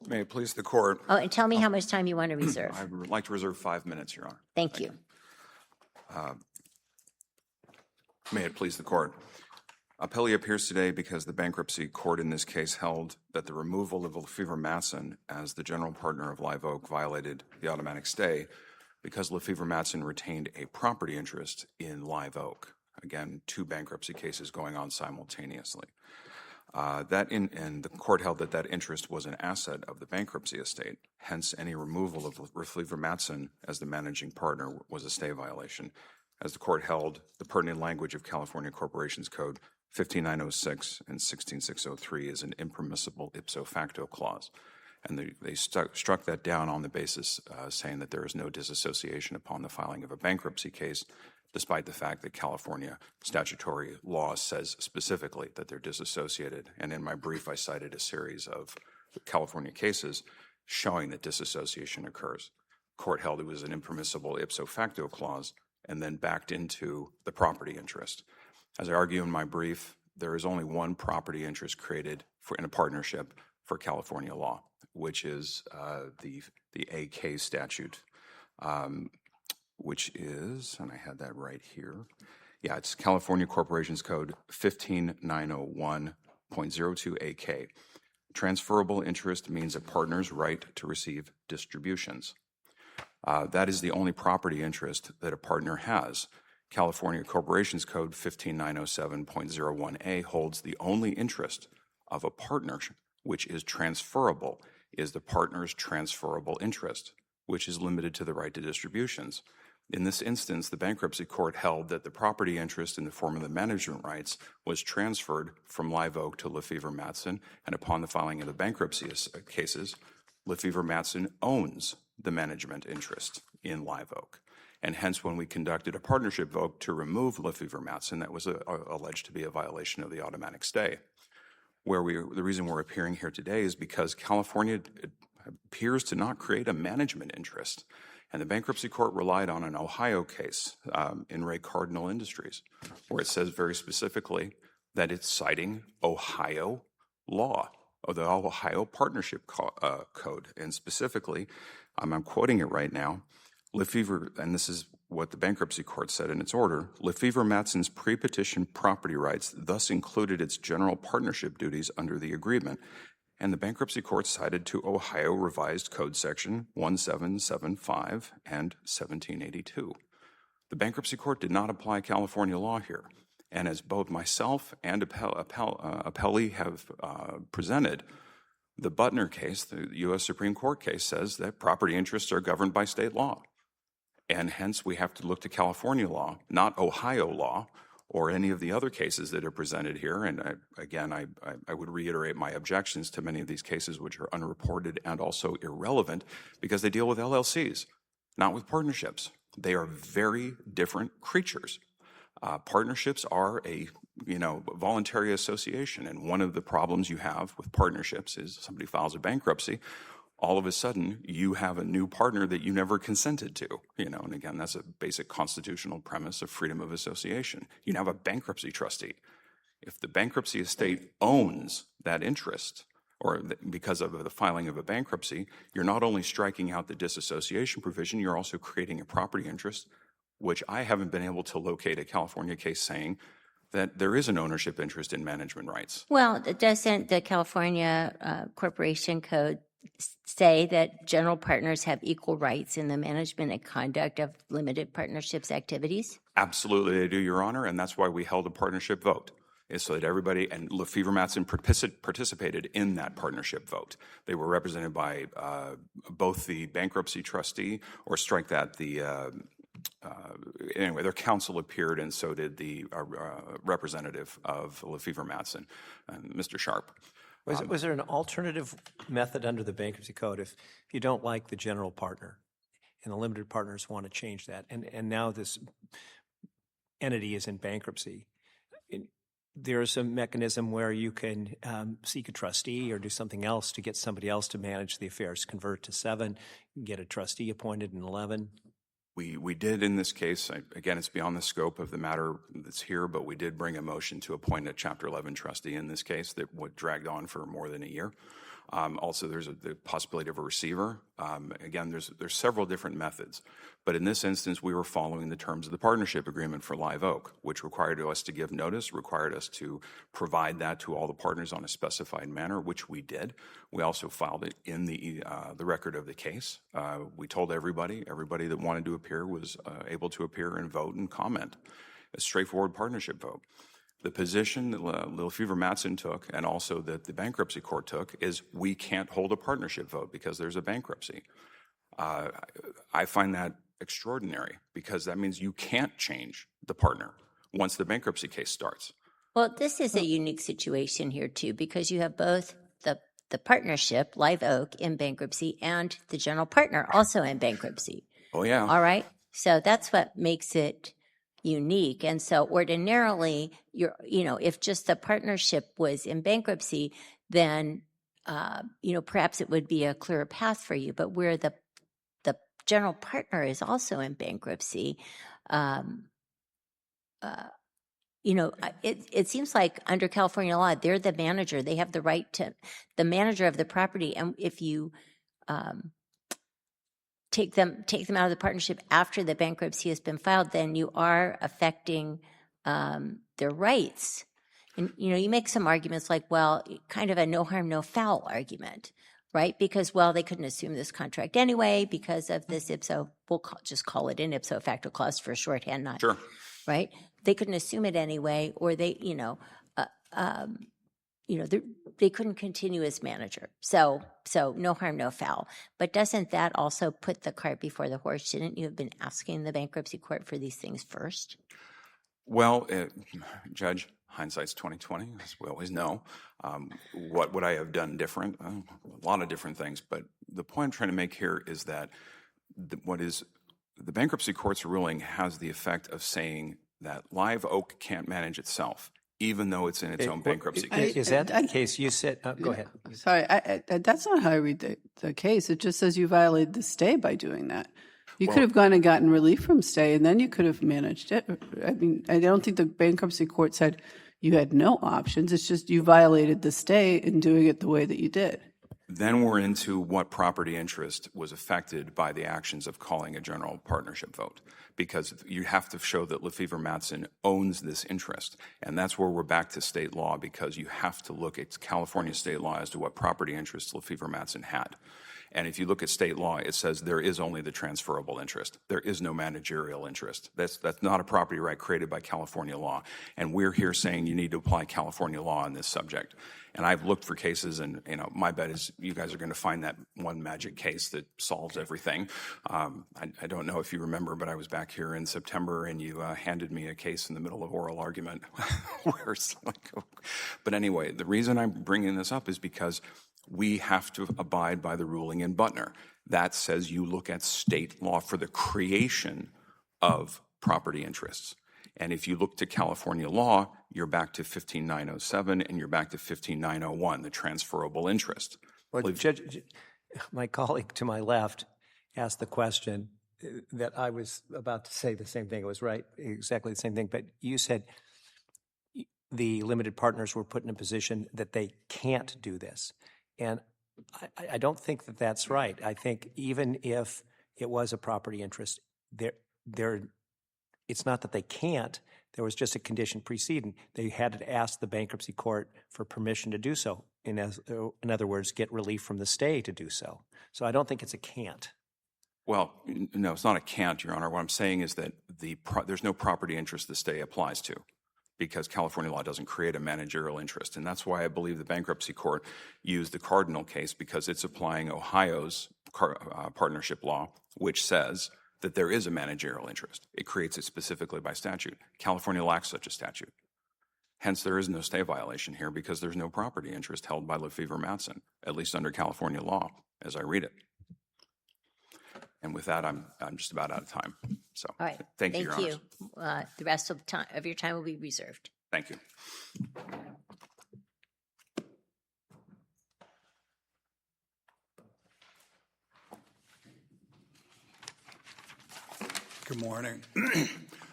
May it please the court. Oh, and tell me how much time you want to reserve. I would like to reserve 5 minutes, Your Honor. Thank you. May it please the court. Appellee appears today because the bankruptcy court in this case held that the removal of Lefever Mattson as the general partner of Live Oak violated the automatic stay because Lefever Mattson retained a property interest in Live Oak. Again, two bankruptcy cases going on simultaneously. And the court held that that interest was an asset of the bankruptcy estate. Hence, any removal of Lefever Mattson as the managing partner was a stay violation. As the court held, the pertinent language of California Corporations Code 15906 and 16603 is an impermissible ipso facto clause. And they struck that down on the basis saying that there is no disassociation upon the filing of a bankruptcy case, despite the fact that California statutory law says specifically that they're disassociated. And in my brief, I cited a series of California cases showing that disassociation occurs. Court held it was an impermissible ipso facto clause and then backed into the property interest. As I argue in my brief, there is only one property interest created in a partnership for California law, which is the AK statute, which is, and I had that right here. Yeah, it's California Corporations Code 15901.02 AK. Transferable interest means a partner's right to receive distributions. That is the only property interest that a partner has. California Corporations Code 15907.01a holds the only interest of a partner which is transferable is the partner's transferable interest, which is limited to the right to distributions. In this instance, the bankruptcy court held that the property interest in the form of the management rights was transferred from Live Oak to Lefever Mattson, and upon the filing of the bankruptcy cases, Lefever Mattson owns the management interest in Live Oak. And hence, when we conducted a partnership vote to remove Lefever Mattson, that was alleged to be a violation of the automatic stay. The reason we're appearing here today is because California appears to not create a management interest. And the bankruptcy court relied on an Ohio case in Ray Cardinal Industries, where it says very specifically that it's citing Ohio law, or the Ohio Partnership Code. And specifically, I'm quoting it right now, Lefever, and this is what the bankruptcy court said in its order, Lefever Mattson's pre-petition property rights thus included its general partnership duties under the agreement. And the bankruptcy court cited to Ohio Revised Code Section 1775 and 1782. The bankruptcy court did not apply California law here. And as both myself and appellee have presented, the Butner case, the U.S. Supreme Court case, says that property interests are governed by state law. And hence, we have to look to California law, not Ohio law, or any of the other cases that are presented here. And I would reiterate my objections to many of these cases, which are unreported and also irrelevant, because they deal with LLCs, not with partnerships. They are very different creatures. Partnerships are a voluntary association, and one of the problems you have with partnerships is somebody files a bankruptcy. All of a sudden, you have a new partner that you never consented to, and again, that's a basic constitutional premise of freedom of association. You now have a bankruptcy trustee. If the bankruptcy estate owns that interest, or because of the filing of a bankruptcy, you're not only striking out the disassociation provision, you're also creating a property interest, which I haven't been able to locate a California case saying that there is an ownership interest in management rights. Well, doesn't the California Corporation Code say that general partners have equal rights in the management and conduct of limited partnerships activities? Absolutely they do, Your Honor, and that's why we held a partnership vote, is so that everybody, and Lefever Mattson participated in that partnership vote. They were represented by both the bankruptcy trustee, or strike that, anyway, their counsel appeared, and so did the representative of Lefever Mattson, Mr. Sharp. Was there an alternative method under the bankruptcy code if you don't like the general partner and the limited partners want to change that, and now this entity is in bankruptcy? There's a mechanism where you can seek a trustee or do something else to get somebody else to manage the affairs, convert to 7, get a trustee appointed in 11. We did in this case. Again, it's beyond the scope of the matter that's here, but we did bring a motion to appoint a Chapter 11 trustee in this case that dragged on for more than a year. Also, there's the possibility of a receiver. Again, there's several different methods. But in this instance, we were following the terms of the partnership agreement for Live Oak, which required us to give notice, required us to provide that to all the partners on a specified manner, which we did. We also filed it in the record of the case. We told everybody that wanted to appear was able to appear and vote and comment. A straightforward partnership vote. The position that Lefever Mattson took, and also that the bankruptcy court took, is we can't hold a partnership vote because there's a bankruptcy. I find that extraordinary because that means you can't change the partner once the bankruptcy case starts. Well, this is a unique situation here, too, because you have both the partnership, Live Oak, in bankruptcy, and the general partner also in bankruptcy. Oh, yeah. All right? So that's what makes it unique. And so ordinarily, if just the partnership was in bankruptcy, then, perhaps it would be a clearer path for you. But where the general partner is also in bankruptcy, it seems like under California law, they're the manager. They have the right to the manager of the property. And if you take them out of the partnership after the bankruptcy has been filed, then you are affecting their rights. And, you make some arguments like, well, kind of a no harm, no foul argument, right? Because, well, they couldn't assume this contract anyway because of this just call it an ipso facto clause for shorthand, not Sure. Right? They couldn't assume it anyway, or they couldn't continue as manager. So no harm, no foul. But doesn't that also put the cart before the horse? Shouldn't you have been asking the bankruptcy court for these things first? Well, Judge, hindsight's 20/20, as we always know. What would I have done different? A lot of different things. But the point I'm trying to make here is that the bankruptcy court's ruling has the effect of saying that Live Oak can't manage itself, even though it's in its own bankruptcy case. Is that the case? You said, go ahead. Sorry, that's not how I read the case. It just says you violated the stay by doing that. You could have gone and gotten relief from stay, and then you could have managed it. I mean, I don't think the bankruptcy court said you had no options. It's just you violated the stay in doing it the way that you did. Then we're into what property interest was affected by the actions of calling a general partnership vote, because you have to show that Lefever Mattson owns this interest. And that's where we're back to state law, because you have to look at California state law as to what property interest Lefever Mattson had. And if you look at state law, it says there is only the transferable interest. There is no managerial interest. That's not a property right created by California law. And we're here saying you need to apply California law on this subject. And I've looked for cases, and my bet is you guys are going to find that one magic case that solves everything. I don't know if you remember, but I was back here in September, and you handed me a case in the middle of oral argument. Where it's like, but anyway, the reason I'm bringing this up is because we have to abide by the ruling in Butner. That says you look at state law for the creation of property interests. And if you look to California law, you're back to 15907 and you're back to 15901, the transferable interest. Well, Judge, my colleague to my left asked the question that I was about to say the same thing. It was right, exactly the same thing. But you said the limited partners were put in a position that they can't do this. And I don't think that that's right. I think even if it was a property interest, it's not that they can't. There was just a condition preceding. They had to ask the bankruptcy court for permission to do so. In other words, get relief from the stay to do so. So I don't think it's a can't. Well, no, it's not a can't, Your Honor. What I'm saying is that there's no property interest the stay applies to, because California law doesn't create a managerial interest. And that's why I believe the bankruptcy court used the Cardinal case, because it's applying Ohio's partnership law, which says that there is a managerial interest. It creates it specifically by statute. California lacks such a statute. Hence, there is no stay violation here because there's no property interest held by Lefever Mattson, at least under California law, as I read it. And with that, I'm just about out of time. So, All right. Thank you, Your Honor. The rest of your time will be reserved. Thank you. Good morning.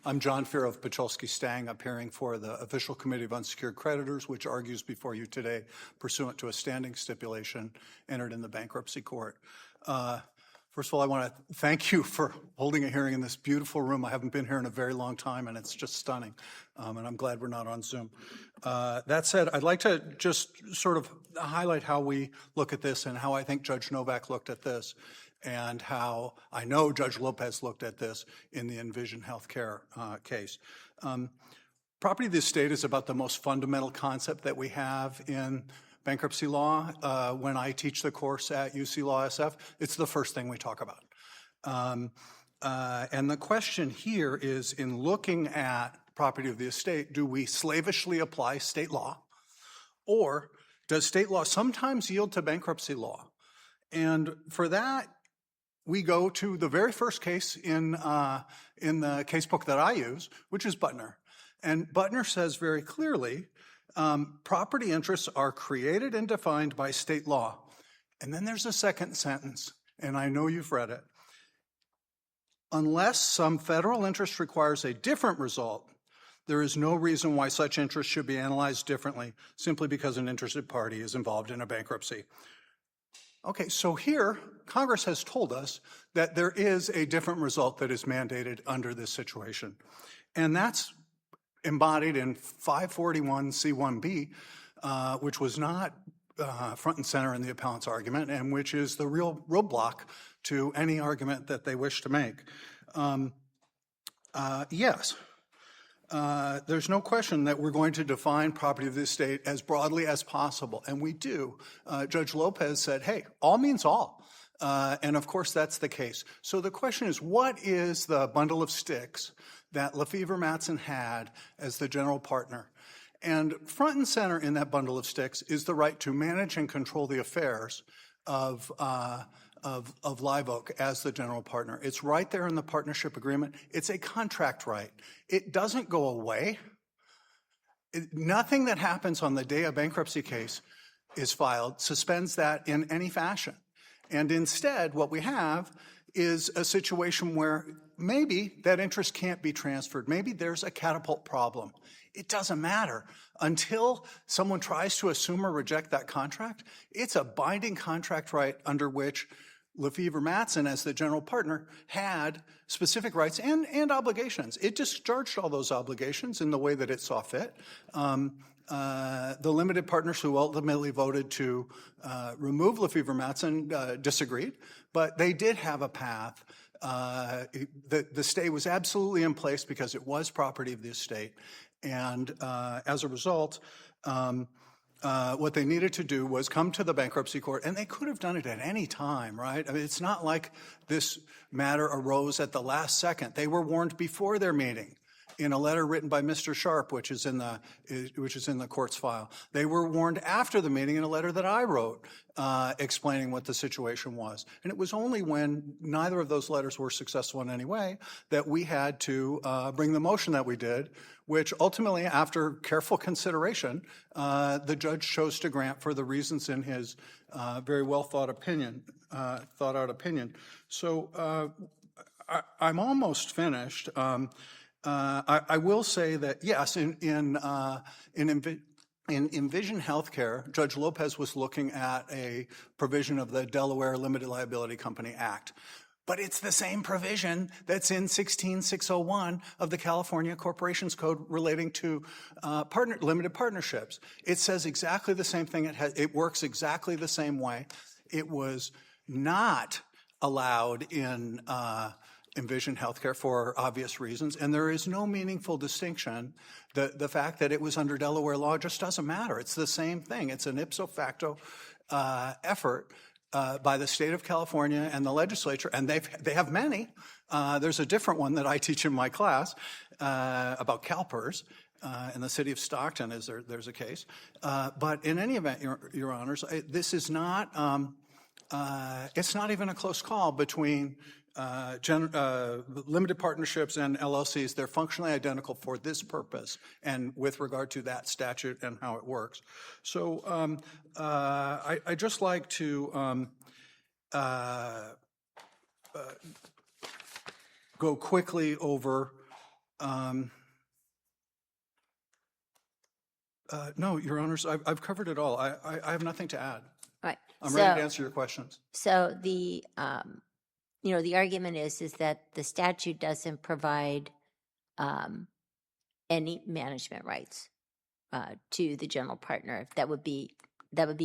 I'm John Fear of Pacholsky Stang, appearing for the Official Committee of Unsecured Creditors, which argues before you today pursuant to a standing stipulation entered in the bankruptcy court. First of all, I want to thank you for holding a hearing in this beautiful room. I haven't been here in a very long time, and it's just stunning, and I'm glad we're not on Zoom. That said, I'd like to just sort of highlight how we look at this and how I think Judge Novak looked at this, and how I know Judge Lopez looked at this in the Envision Healthcare case. Property of the estate is about the most fundamental concept that we have in bankruptcy law. When I teach the course at UC Law SF, it's the first thing we talk about. And the question here is, in looking at property of the estate, do we slavishly apply state law, or does state law sometimes yield to bankruptcy law? And for that, we go to the very first case in the casebook that I use, which is Butner. And Butner says very clearly, property interests are created and defined by state law. And then there's a second sentence, and I know you've read it. Unless some federal interest requires a different result, there is no reason why such interest should be analyzed differently simply because an interested party is involved in a bankruptcy. Okay, so here, Congress has told us that there is a different result that is mandated under this situation. And that's embodied in 541C1B, which was not front and center in the appellant's argument, and which is the real roadblock to any argument that they wish to make. Yes, there's no question that we're going to define property of the estate as broadly as possible, and we do. Judge Lopez said, hey, all means all. And of course, that's the case. So the question is, what is the bundle of sticks that Lefever Mattson had as the general partner? And front and center in that bundle of sticks is the right to manage and control the affairs of Live Oak as the general partner. It's right there in the partnership agreement. It's a contract right. It doesn't go away. Nothing that happens on the day a bankruptcy case is filed suspends that in any fashion. And instead, what we have is a situation where maybe that interest can't be transferred. Maybe there's a catapult problem. It doesn't matter. Until someone tries to assume or reject that contract, it's a binding contract right under which Lefever Mattson, as the general partner, had specific rights and obligations. It discharged all those obligations in the way that it saw fit. The limited partners who ultimately voted to remove Lefever Mattson disagreed, but they did have a path. The stay was absolutely in place because it was property of the estate. And as a result, what they needed to do was come to the bankruptcy court, and they could have done it at any time, right? I mean, it's not like this matter arose at the last second. They were warned before their meeting in a letter written by Mr. Sharp, which is in the court's file. They were warned after the meeting in a letter that I wrote explaining what the situation was. And it was only when neither of those letters were successful in any way that we had to bring the motion that we did, which ultimately, after careful consideration, the judge chose to grant for the reasons in his very well thought out opinion. So I'm almost finished. I will say that, yes, in Envision Healthcare, Judge Lopez was looking at a provision of the Delaware Limited Liability Company Act. But it's the same provision that's in 16601 of the California Corporations Code relating to limited partnerships. It says exactly the same thing. It works exactly the same way. It was not allowed in Envision Healthcare for obvious reasons, and there is no meaningful distinction. The fact that it was under Delaware law just doesn't matter. It's the same thing. It's an ipso facto effort by the state of California and the legislature, and they have many. There's a different one that I teach in my class about CalPERS. In the city of Stockton, there's a case. But in any event, Your Honors, this is not. It's not even a close call between limited partnerships and LLCs. They're functionally identical for this purpose and with regard to that statute and how it works. So I just like to go quickly over No, Your Honors, I've covered it all. I have nothing to add. All right. I'm ready to answer your questions. So the the argument is that the statute doesn't provide any management rights to the general partner. That would be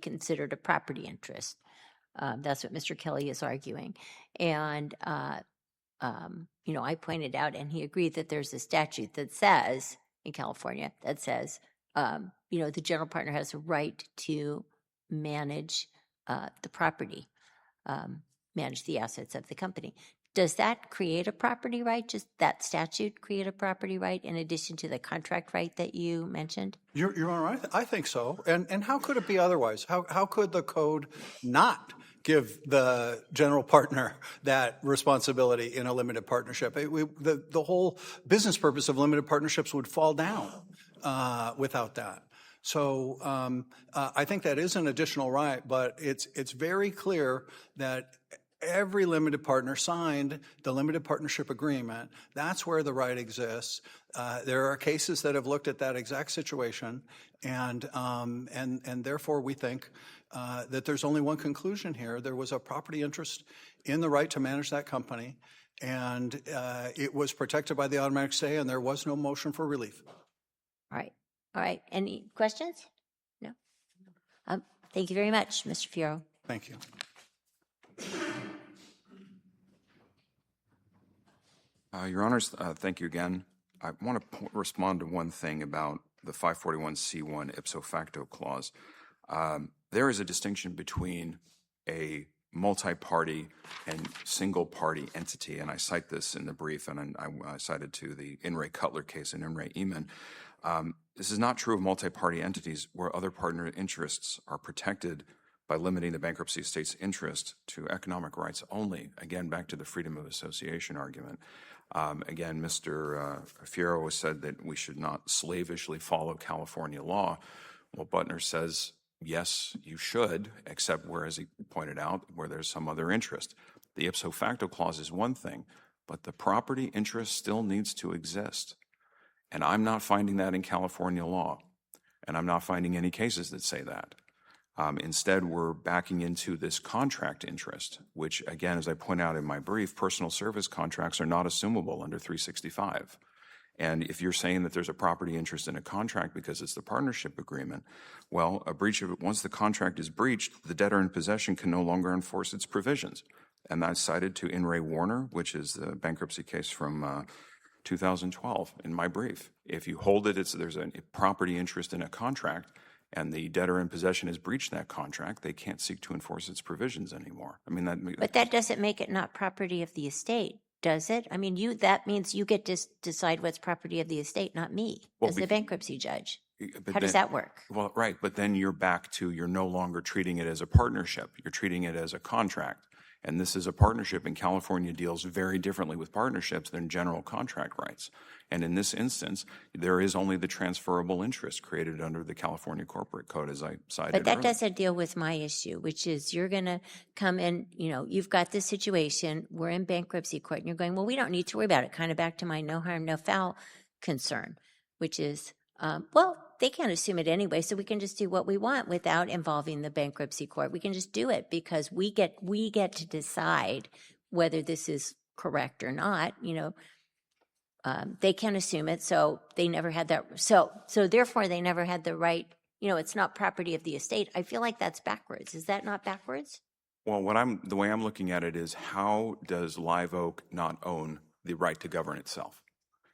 considered a property interest. That's what Mr. Kelly is arguing, and I pointed out, and he agreed that there's a statute that says in California that says the general partner has a right to manage the property, manage the assets of the company. Does that create a property right? Just that statute create a property right in addition to the contract right that you mentioned? Your Honor, I think so. And how could it be otherwise? How could the code not give the general partner that responsibility in a limited partnership? The whole business purpose of limited partnerships would fall down without that. So I think that is an additional right, but it's very clear that every limited partner signed the limited partnership agreement. That's where the right exists. There are cases that have looked at that exact situation, and therefore we think that there's only one conclusion here. There was a property interest in the right to manage that company, and it was protected by the automatic stay, and there was no motion for relief. All right. Any questions? No? Thank you very much, Mr. Fiero. Thank you. Your Honors, thank you again. I want to respond to one thing about the 541c1 ipso facto clause. There is a distinction between a multi-party and single-party entity, and I cite this in the brief, and I cited to the In re Cutler case and In re Eman. This is not true of multi-party entities where other partner interests are protected by limiting the bankruptcy estate's interest to economic rights only. Again, back to the freedom of association argument. Again, Mr. Fiero said that we should not slavishly follow California law. Well, Butner says, yes, you should, except where, as he pointed out, where there's some other interest. The ipso facto clause is one thing, but the property interest still needs to exist. And I'm not finding that in California law, and I'm not finding any cases that say that. Instead, we're backing into this contract interest, which, again, as I point out in my brief, personal service contracts are not assumable under 365. And if you're saying that there's a property interest in a contract because it's the partnership agreement, well, a breach of it, once the contract is breached, the debtor in possession can no longer enforce its provisions. And that's cited to In re Warner, which is the bankruptcy case from 2012 in my brief. If you hold it, there's a property interest in a contract, and the debtor in possession has breached that contract, they can't seek to enforce its provisions anymore. I mean, but that doesn't make it not property of the estate, does it? I mean, that means you get to decide what's property of the estate, not me, as the bankruptcy judge. How does that work? Well, right, but then you're back to you're no longer treating it as a partnership. You're treating it as a contract. And this is a partnership, and California deals very differently with partnerships than general contract rights. And in this instance, there is only the transferable interest created under the California Corporate Code, as I cited But that earlier. doesn't deal with my issue, which is you're going to come in, you've got this situation, we're in bankruptcy court, and you're going, well, we don't need to worry about it, kind of back to my no harm, no foul concern, which is, they can't assume it anyway, so we can just do what we want without involving the bankruptcy court. We can just do it because we get to decide whether this is correct or not. They can't assume it, so they never had that. So therefore, they never had the right. It's not property of the estate. I feel like that's backwards. Is that not backwards? Well, the way I'm looking at it is, how does Live Oak not own the right to govern itself?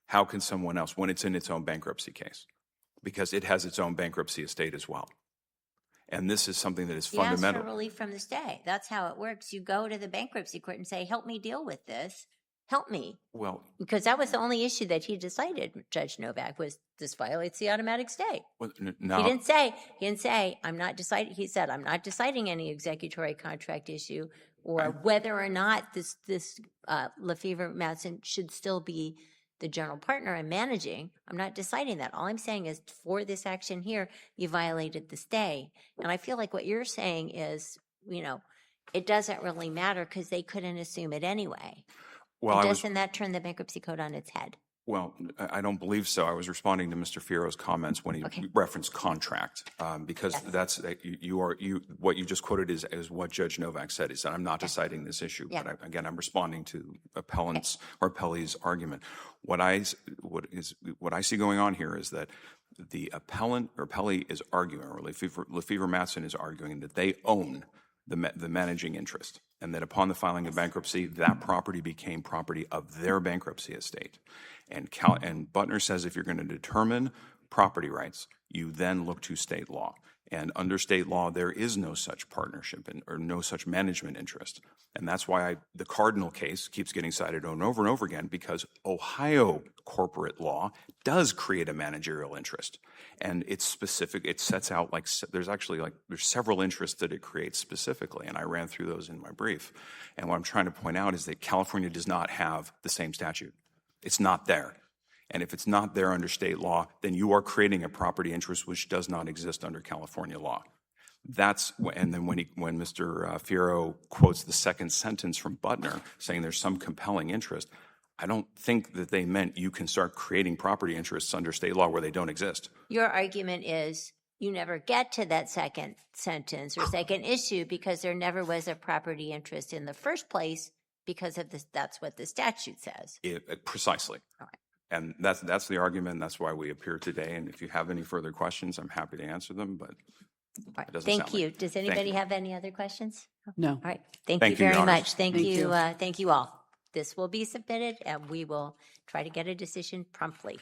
How can someone else, when it's in its own bankruptcy case? Because it has its own bankruptcy estate as well. And this is something that is fundamental. You ask for relief from the stay. That's how it works. You go to the bankruptcy court and say, help me deal with this. Help me. Well, because that was the only issue that he decided, Judge Novak, was this violates the automatic stay. Well, He didn't say, I'm not deciding. He said, I'm not deciding any executory contract issue or whether or not this Lefever Mattson should still be the general partner and managing. I'm not deciding that. All I'm saying is for this action here, you violated the stay. And I feel like what you're saying is, it doesn't really matter because they couldn't assume it anyway. well, Doesn't that turn the bankruptcy code on its head? Well, I don't believe so. I was responding to Mr. Fiero's comments when he referenced contract, because that's what you just quoted is what Judge Novak said. He said, "I'm not deciding this issue." But again, I'm responding to appellant's or appellee's argument. What I see going on here is that the appellant or appellee is arguing, or Lefever Mattson is arguing that they own the managing interest, and that upon the filing of bankruptcy, that property became property of their bankruptcy estate. And Butner says if you're going to determine property rights, you then look to state law. And under state law, there is no such partnership or no such management interest. And that's why the Cardinal case keeps getting cited over and over again, because Ohio corporate law does create a managerial interest. And it's specific. It sets out there's several interests that it creates specifically. And I ran through those in my brief. And what I'm trying to point out is that California does not have the same statute. It's not there. And if it's not there under state law, then you are creating a property interest which does not exist under California law. And then when Mr. Fiero quotes the second sentence from Butner saying there's some compelling interest, I don't think that they meant you can start creating property interests under state law where they don't exist. Your argument is you never get to that second sentence or second issue because there never was a property interest in the first place because of this. That's what the statute says. Precisely. All right. And that's the argument, and that's why we appear today. And if you have any further questions, I'm happy to answer them, but it doesn't Thank sound you. like. Does anybody have any other questions? No. All right. Thank Thank you you, very Your Honors. much. Thank you. Thank you all. This will be submitted, and we will try to get a decision promptly.